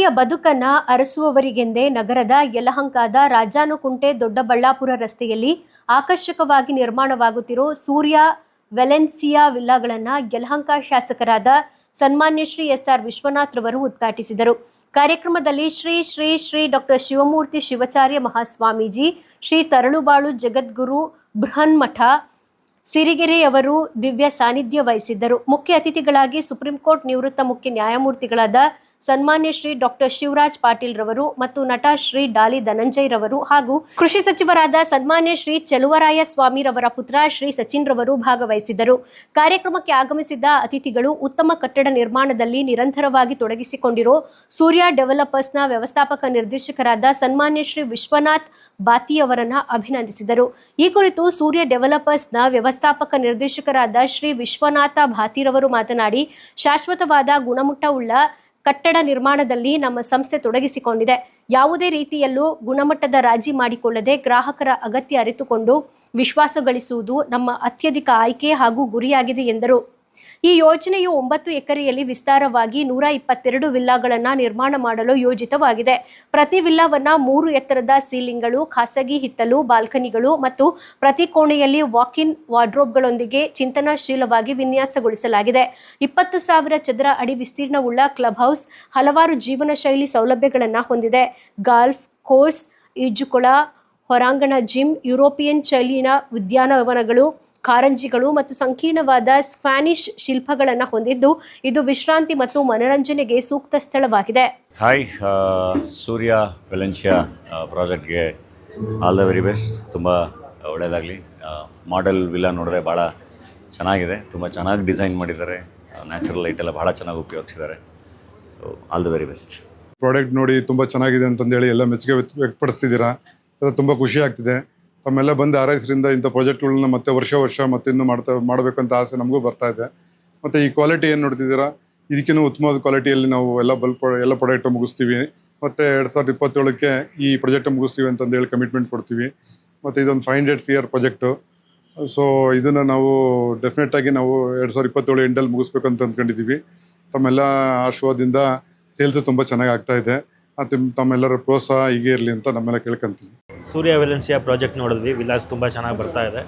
ನೆಮ್ಮದಿಯ ಬದುಕನ್ನ ಅರಸುವವರಿಗೆಂದೇ ನಗರದ ಯಲಹಂಕದ ರಾಜಾನುಕುಂಟೆ ದೊಡ್ಡಬಳ್ಳಾಪುರ ರಸ್ತೆಯಲ್ಲಿ ಆಕರ್ಷಕವಾಗಿ ನಿರ್ಮಾಣವಾಗುತ್ತಿರೋ ಸೂರ್ಯ ವೆಲೆನ್ಸಿಯಾ ವಿಲ್ಲಾಗಳನ್ನು ಯಲಹಂಕ ಶಾಸಕರಾದ ಸನ್ಮಾನ್ಯ ಶ್ರೀ ಎಸ್.ಆರ್. ವಿಶ್ವನಾಥ್ ರವರು ಉದ್ಘಾಟಿಸಿದರು. ಕಾರ್ಯಕ್ರಮದಲ್ಲಿ ಶ್ರೀ ಶ್ರೀ ಶ್ರೀ ಡಾಕ್ಟರ್ ಶಿವಮೂರ್ತಿ ಶಿವಾಚಾರ್ಯ ಮಹಾಸ್ವಾಮೀಜಿ, ಶ್ರೀ ತರಳುಬಾಳು ಜಗದ್ಗುರು ಬೃಹನ್ಮಠ ಸಿರಿಗೆರೆಯವರು ದಿವ್ಯ ಸಾನ್ನಿಧ್ಯ ವಹಿಸಿದ್ದರು. ಮುಖ್ಯ ಅತಿಥಿಗಳಾಗಿ ಸುಪ್ರೀಂ ಕೋರ್ಟ್ ನಿವೃತ್ತ ಮುಖ್ಯ ನ್ಯಾಯಮೂರ್ತಿಗಳಾದ ಸನ್ಮಾನ್ಯ ಶ್ರೀ ಡಾಕ್ಟರ್ ಶಿವರಾಜ್ ಪಾಟೀಲ್ ರವರು ಮತ್ತು ನಟ ಶ್ರೀ ಡಾಲಿ ಧನಂಜಯ್ ರವರು ಹಾಗೂ ಕೃಷಿ ಸಚಿವರಾದ ಸನ್ಮಾನ್ಯ ಶ್ರೀ ಚೆಲುವರಾಯ ಸ್ವಾಮಿ ರವರ ಪುತ್ರ ಶ್ರೀ ಸಚಿನ್ ರವರು ಭಾಗವಹಿಸಿದ್ದರು. ಕಾರ್ಯಕ್ರಮಕ್ಕೆ ಆಗಮಿಸಿದ್ದ ಅತಿಥಿಗಳು ಉತ್ತಮ ಕಟ್ಟಡ ನಿರ್ಮಾಣದಲ್ಲಿ ನಿರಂತರವಾಗಿ ತೊಡಗಿಸಿಕೊಂಡಿರೋ ಸೂರ್ಯ ಡೆವಲಪರ್ಸ್ನ ವ್ಯವಸ್ಥಾಪಕ ನಿರ್ದೇಶಕರಾದ ಸನ್ಮಾನ್ಯ ಶ್ರೀ ವಿಶ್ವನಾಥ್ ಬಾತಿ ಅವರನ್ನ ಅಭಿನಂದಿಸಿದರು. ಈ ಕುರಿತು ಸೂರ್ಯ ಡೆವಲಪರ್ಸ್ನ ವ್ಯವಸ್ಥಾಪಕ ನಿರ್ದೇಶಕರಾದ ಶ್ರೀ ವಿಶ್ವನಾಥ ಭಾತಿರವರು ಮಾತನಾಡಿ, ಶಾಶ್ವತವಾದ ಗುಣಮಟ್ಟವುಳ್ಳ ಕಟ್ಟಡ ನಿರ್ಮಾಣದಲ್ಲಿ ನಮ್ಮ ಸಂಸ್ಥೆ ತೊಡಗಿಸಿಕೊಂಡಿದೆ. ಯಾವುದೇ ರೀತಿಯಲ್ಲೂ ಗುಣಮಟ್ಟದ ರಾಜಿ ಮಾಡಿಕೊಳ್ಳದೆ ಗ್ರಾಹಕರ ಅಗತ್ಯ ಅರಿತುಕೊಂಡು ವಿಶ್ವಾಸ ಗಳಿಸುವುದು ನಮ್ಮ ಅತ್ಯಧಿಕ ಆಯ್ಕೆ ಹಾಗೂ ಗುರಿಯಾಗಿದೆ ಎಂದರು. ಈ ಯೋಜನೆಯು 9 ಎಕರೆಯಲ್ಲಿ ವಿಸ್ತಾರವಾಗಿ 122 ವಿಲ್ಲಾಗಳನ್ನು ನಿರ್ಮಾಣ ಮಾಡಲು ಯೋಜಿತವಾಗಿದೆ. ಪ್ರತಿ ವಿಲ್ಲಾವನ್ನ 3 ಎತ್ತರದ ಸೀಲಿಂಗ್ಗಳು, ಖಾಸಗಿ ಹಿತ್ತಲು, ಬಾಲ್ಕನಿಗಳು ಮತ್ತು ಪ್ರತಿ ಕೋಣೆಯಲ್ಲಿ ವಾಕ್-ಇನ್ ವಾರ್ಡ್ರೋಬ್ಗಳೊಂದಿಗೆ ಚಿಂತನಾಶೀಲವಾಗಿ ವಿನ್ಯಾಸಗೊಳಿಸಲಾಗಿದೆ. 20,000 ಚದರ ಅಡಿ ವಿಸ್ತೀರ್ಣವುಳ್ಳ ಕ್ಲಬ್ ಹೌಸ್ ಹಲವಾರು ಜೀವನ ಶೈಲಿ ಸೌಲಭ್ಯಗಳನ್ನು ಹೊಂದಿದೆ. ಗಾಲ್ಫ್ ಕೋರ್ಸ್, ಈಜುಕೊಳ, ಹೊರಾಂಗಣ ಜಿಮ್, ಯುರೋಪಿಯನ್ ಶೈಲಿನ ಉದ್ಯಾನವನಗಳು, ಕಾರಂಜಿಗಳು ಮತ್ತು ಸಂಕೀರ್ಣವಾದ ಸ್ಪ್ಯಾನಿಷ್ ಶಿಲ್ಪಗಳನ್ನು ಹೊಂದಿದ್ದು ಇದು ವಿಶ್ರಾಂತಿ ಮತ್ತು ಮನರಂಜನೆಗೆ ಸೂಕ್ತ ಸ್ಥಳವಾಗಿದೆ. ಹಾಯ್, ಸೂರ್ಯ ವೆಲೆನ್ಸಿಯಾ ಪ್ರಾಜೆಕ್ಟ್ಗೆ ಆಲ್ ದ ವೆರಿ ಬೆಸ್ಟ್. ತುಂಬ ಒಳ್ಳೆಯದಾಗಲಿ. ಮಾಡೆಲ್ ವಿಲ್ಲಾ ನೋಡಿದ್ರೆ ಭಾಳ ಚೆನ್ನಾಗಿದೆ, ತುಂಬ ಚೆನ್ನಾಗಿ ಡಿಸೈನ್ ಮಾಡಿದ್ದಾರೆ. ನ್ಯಾಚುರಲ್ ಲೈಟ್ ಎಲ್ಲ ಭಾಳ ಚೆನ್ನಾಗಿ ಉಪಯೋಗಿಸಿದ್ದಾರೆ. All the very best. Product ನೋಡಿ ತುಂಬ ಚೆನ್ನಾಗಿದೆ ಅಂತಂದೇಳಿ ಎಲ್ಲ ಮೆಚ್ಚುಗೆ ವ್ಯಕ್ತಪಡಿಸ್ತಿದ್ದೀರಾ. ಅದು ತುಂಬ ಖುಷಿ ಆಗ್ತಿದೆ. ತಮ್ಮೆಲ್ಲ ಬಂದು ಆರೈಸರಿಂದ ಇಂಥ ಪ್ರಾಜೆಕ್ಟ್ಗಳನ್ನ ಮತ್ತೆ ವರ್ಷ ಮತ್ತೆ ಇನ್ನೂ ಮಾಡಬೇಕಂತ ಆಸೆ ನಮಗೂ ಬರ್ತಾ ಇದೆ. ಮತ್ತು ಈ ಕ್ವಾಲಿಟಿ ಏನು ನೋಡ್ತಿದ್ದೀರಾ, ಇದಕ್ಕಿಂತ ಉತ್ತಮವಾದ ಕ್ವಾಲಿಟಿಯಲ್ಲಿ ನಾವು ಎಲ್ಲ ಪ್ರಾಡಕ್ಟ್ ಮುಗಿಸ್ತೀವಿ. ಮತ್ತು 2027ಕ್ಕೆ ಈ ಪ್ರಾಜೆಕ್ಟ್ ಮುಗಿಸ್ತೀವಿ ಅಂತಂದೇಳಿ ಕಮಿಟ್ಮೆಂಟ್ ಕೊಡ್ತೀವಿ. ಮತ್ತು ಇದೊಂದು 500 CR ಪ್ರಾಜೆಕ್ಟು. ಸೊ ಇದನ್ನು ನಾವು ಡೆಫಿನೆಟಾಗಿ ನಾವು 2027 ಎಂಡಲ್ಲಿ ಮುಗಿಸ್ಬೇಕು ಅಂತ ಅಂದ್ಕೊಂಡಿದ್ದೀವಿ. ತಮ್ಮೆಲ್ಲ ಆಶೀರ್ವಾದದಿಂದ ಸೇಲ್ಸು ತುಂಬ ಚೆನ್ನಾಗಿ ಆಗ್ತಾಯಿದೆ. ಮತ್ತು ತಮ್ಮೆಲ್ಲರ ಪ್ರೋತ್ಸಾಹ ಹೀಗೆ ಇರಲಿ ಅಂತ ನಮ್ಮೆಲ್ಲ ಕೇಳ್ಕೊಂತೀವಿ. ಸೂರ್ಯ ವೆಲೆನ್ಸಿಯಾ ಪ್ರಾಜೆಕ್ಟ್ ನೋಡಿದ್ವಿ. ವಿಲಾಸ್ ತುಂಬ ಚೆನ್ನಾಗಿ ಬರ್ತಾ ಇದೆ.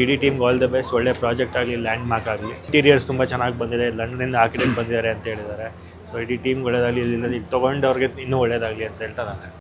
ಇಡೀ ಟೀಮ್ಗೆ ಆಲ್ ದ ಬೆಸ್ಟ್. ಒಳ್ಳೆ ಪ್ರಾಜೆಕ್ಟ್ ಆಗಲಿ, ಲ್ಯಾಂಡ್ ಮಾರ್ಕ್ ಆಗಲಿ. ಇಂಟೀರಿಯರ್ಸ್ ತುಂಬ ಚೆನ್ನಾಗಿ ಬಂದಿದೆ. ಲಂಡನಿಂದ ಆರ್ಕಿಟೆಕ್ಟ್ ಬಂದಿದ್ದಾರೆ ಅಂತ ಹೇಳಿದ್ದಾರೆ. ಸೊ ಇಡೀ ಟೀಮ್ ಒಳ್ಳೆಯದಾಗಲಿ, ಇಲ್ಲಿ ತೊಗೊಂಡವ್ರಿಗೆ ಇನ್ನೂ ಒಳ್ಳೆಯದಾಗಲಿ ಅಂತ ಹೇಳ್ತಾ ನಾನು